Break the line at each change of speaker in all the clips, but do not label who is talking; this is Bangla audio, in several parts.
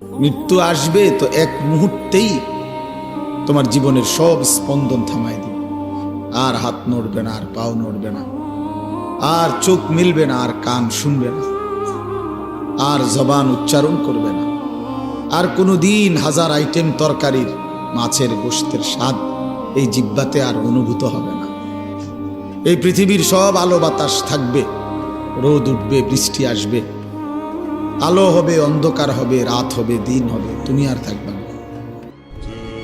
মৃত্যু আসবে তো এক মুহূর্তেই তোমার জীবনের সব স্পন্দন থামাই দিবে। আর হাত নড়বে না, আর পাও নড়বে না, আর চোখ মিলবে না, আর কান শুনবে না, আর জবান উচ্চারণ করবে না, আর কোনো দিন হাজার আইটেম তরকারির মাছের গোশতের স্বাদ এই জিহ্বাতে আর অনুভূত হবে না। এই পৃথিবীর সব আলো বাতাস থাকবে, রোদ উঠবে, বৃষ্টি আসবে, আলো হবে, অন্ধকার হবে, রাত হবে, দিন হবে, তুমি আর থাকবে না।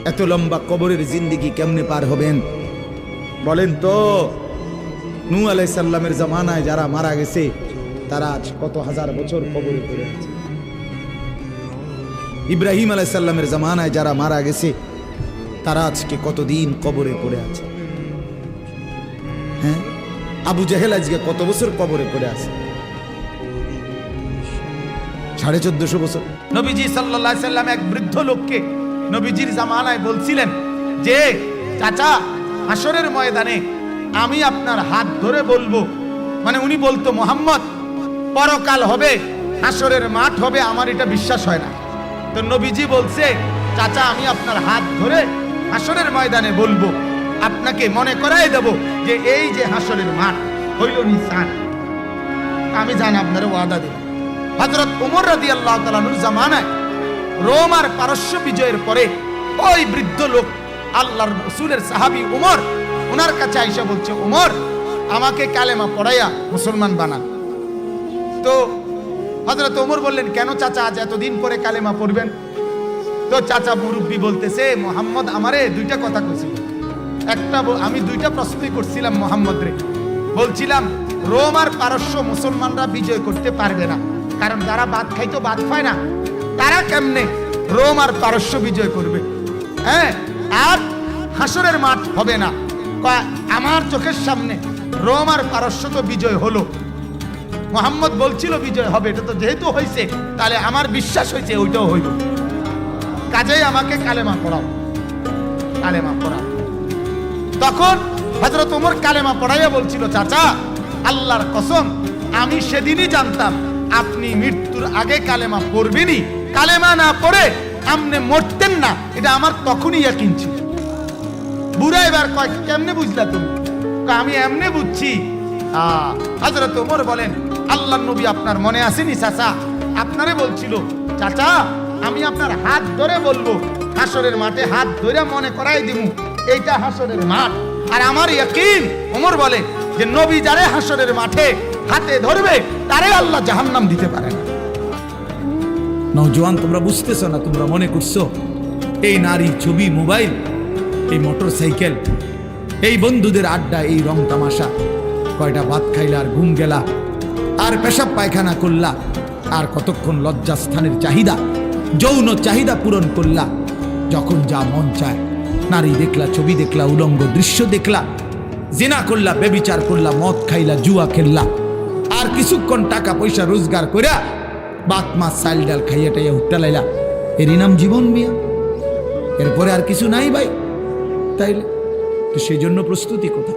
এত লম্বা কবরের জিন্দেগি কেমনে পার হবেন বলেন তো? নূহ আলাইহিস সালামের জামানায় যারা মারা গেছে তারা আজ কত হাজার বছর কবরে পড়ে আছে। ইব্রাহিম আলাইহিস সালামের জামানায় যারা মারা গেছে তারা আজকে কতদিন কবরে পড়ে আছে। হ্যাঁ, আবু জেহেল আজকে কত বছর কবরে পড়ে আছে? 1450 বছর।
নবীজি সাল্লাল্লাহু আলাইহি সাল্লাম এক বৃদ্ধ লোককে নবীজির জামানায় বলছিলেন যে, চাচা, হাসরের ময়দানে আমি আপনার হাত ধরে বলবো, মানে উনি বলতো, মুহাম্মদ, পরকাল হবে, হাসরের মাঠ হবে, আমার এটা বিশ্বাস হয় না। তো নবীজি বলছে, চাচা, আমি আপনার হাত ধরে হাসরের ময়দানে বলবো, আপনাকে মনে করাই দেব যে এই যে হাসরের মাঠ হইল নিসান, আমি জানি আপনার ওয়াদা দেব। হযরত ওমর রাদিয়াল্লাহু তাআলা আনহুর জামানায় রোম আর পারস্য বিজয়ের পরে ওই বৃদ্ধ লোক আল্লাহর রাসূলের সাহাবী ওমর, ওনার কাছে আয়েশা বলছে, ওমর, আমাকে কালেমা পড়াইয়া মুসলমান বানান। তো হযরত ওমর বললেন, কেন চাচা, আজ এতদিন পরে কালেমা পড়বেন? তো চাচা মুরব্বী বলতেছে, মুহাম্মদ আমারে দুইটা কথা কইছিল। একটা, আমি দুইটা প্রশ্নই করছিলাম মুহাম্মদ রে, বলছিলাম রোম আর পারস্য মুসলমানরা বিজয় করতে পারবে না, কারণ যারা ভাত খাইতো ভাত পায় না, তারা কেমনে রোম আর পারস্য বিজয় করবে? হ্যাঁ, আর হাসরের মাঠ হবে না। আমার চোখের সামনে রোম আর পারস্য তো বিজয় হলো, মুহাম্মদ বলছিল বিজয় হবে, এটা তো যেহেতু হয়েছে তাহলে আমার বিশ্বাস হয়েছে ওইটাও হইল, কাজেই আমাকে কালেমা পড়াও, কালেমা পড়াও। তখন হযরত ওমর কালেমা পড়াইয়া বলছিল, চাচা, আল্লাহর কসম, আমি সেদিনই জানতাম আপনি মৃত্যুর আগে কালেমা পড়বেনই, কালেমা না পড়ে আপনি মরতেন না, এটা আমার তখনই ইয়াকিন ছিল। বুড়া এবার কয়, কেমনে বুঝলা তুমি? আমি এমনে বুঝছি। হযরত ওমর বলেন, আল্লাহর নবী আপনার মনে আসেনি চাচা, আপনারে বলছিল, চাচা, আমি আপনার হাত ধরে বলবো, হাসরের মাঠে হাত ধরে মনে করাই দিব এইটা হাসরের মাঠ। আর আমার ইয়াকিন, ওমর বলে, যে নবী যারে হাসরের মাঠে হাতে ধরবে তারে আল্লাহ জাহান্নাম দিতে পারে না।
নওজোয়ান, তোমরা বুঝতেছো না, তোমরা মনে করছো এই নারী, ছবি, মোবাইল, এই মোটর সাইকেল, এই বন্ধুদের আড্ডা, এই রং তামাশা, কয়টা ভাত খাইলা আর ঘুম গেলা, আর পেশাব পায়খানা করলা, আর কতক্ষণ লজ্জাস্থানের চাহিদা, যৌন চাহিদা পূরণ করলা, যখন যা মন চায় নারী দেখলা, ছবি দেখলা, উলঙ্গ দৃশ্য দেখলা, জিনা করলা, বেবিচার করলা, মদ খাইলা, জুয়া খেললা, আর কিছুক্ষণ টাকা পয়সা রোজগার কইরা বাত মাছ চাল ডাল খাইয়া টাইয়া হুট্টা লাইলা, এরই নাম জীবন বিয়া? এরপরে আর কিছু নাই ভাই। তাইলে তো সেই জন্য প্রস্তুতি কোথা?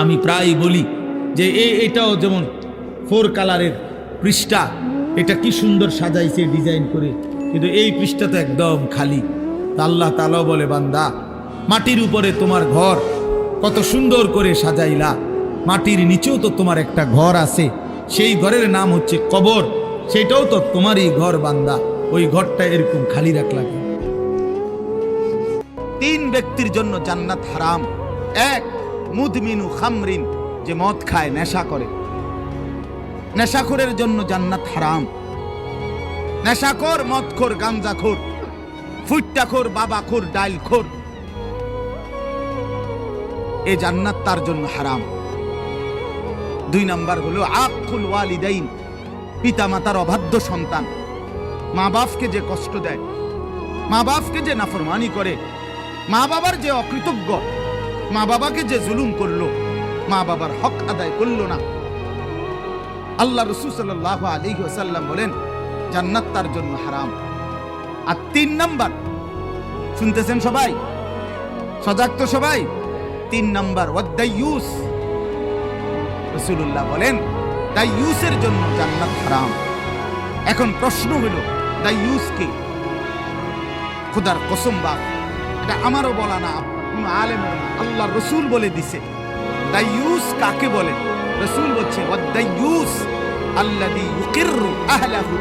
আমি প্রায় বলি যে এটাও যেমন 4 কালারের পৃষ্ঠা, এটা কি সুন্দর সাজাইছে ডিজাইন করে, কিন্তু এই পৃষ্ঠা তো একদম খালি। আল্লাহ তাআলা বলে, বান্দা, মাটির উপরে তোমার ঘর কত সুন্দর করে সাজাইলা, মাটির নিচেও তো তোমার একটা ঘর আছে, সেই ঘরের নাম হচ্ছে কবর, সেটাও তো তোমারই ঘর বান্দা, ওই ঘরটা এরকম খালি রাখলা কেন?
3 ব্যক্তির জন্য জান্নাত হারাম। 1, মুদমিনু খামরিন, যে মদ খায়, নেশা করে, নেশাখোরের জন্য জান্নাত হারাম। নেশাখোর, মদখোর, গাঞ্জাখোর, ফুট্টাখোর, বাবাখোর, ডাইলখোর, এই জান্নাত তার জন্য হারাম। 2 নাম্বার হলো আকুল ওয়ালিদাইন, পিতা মাতার অবাধ্য সন্তান, মা বাপকে যে কষ্ট দেয়, মা বাপকে যে নাফরমানি করে, মা বাবার যে অকৃতজ্ঞ, মা বাবাকে যে জুলুম করলো, মা বাবার হক আদায় করলো না। আল্লাহ রাসূল সাল্লাল্লাহু আলাইহি ওয়াসাল্লাম বলেন, জান্নাত তার জন্য হারাম। আর 3 নাম্বার, শুনতেছেন সবাই? সজাগ তো সবাই? 3 নাম্বার, ওয়াদাইয়ুস, রাসূলুল্লাহ বলেন, দাইয়ুসের জন্য জান্নাত হারাম। এখন প্রশ্ন হলো, দাইয়ুস কে? খোদার কসম বাপ, এটা আমারও বলা না, কোন আলেম না, আল্লাহ রসুল বলে দিছে। দাইয়ুস কাকে বলে? রসুল বলছে ওয়াদ দাইয়ুস আল্লাযী ইউকিররু আহলাহু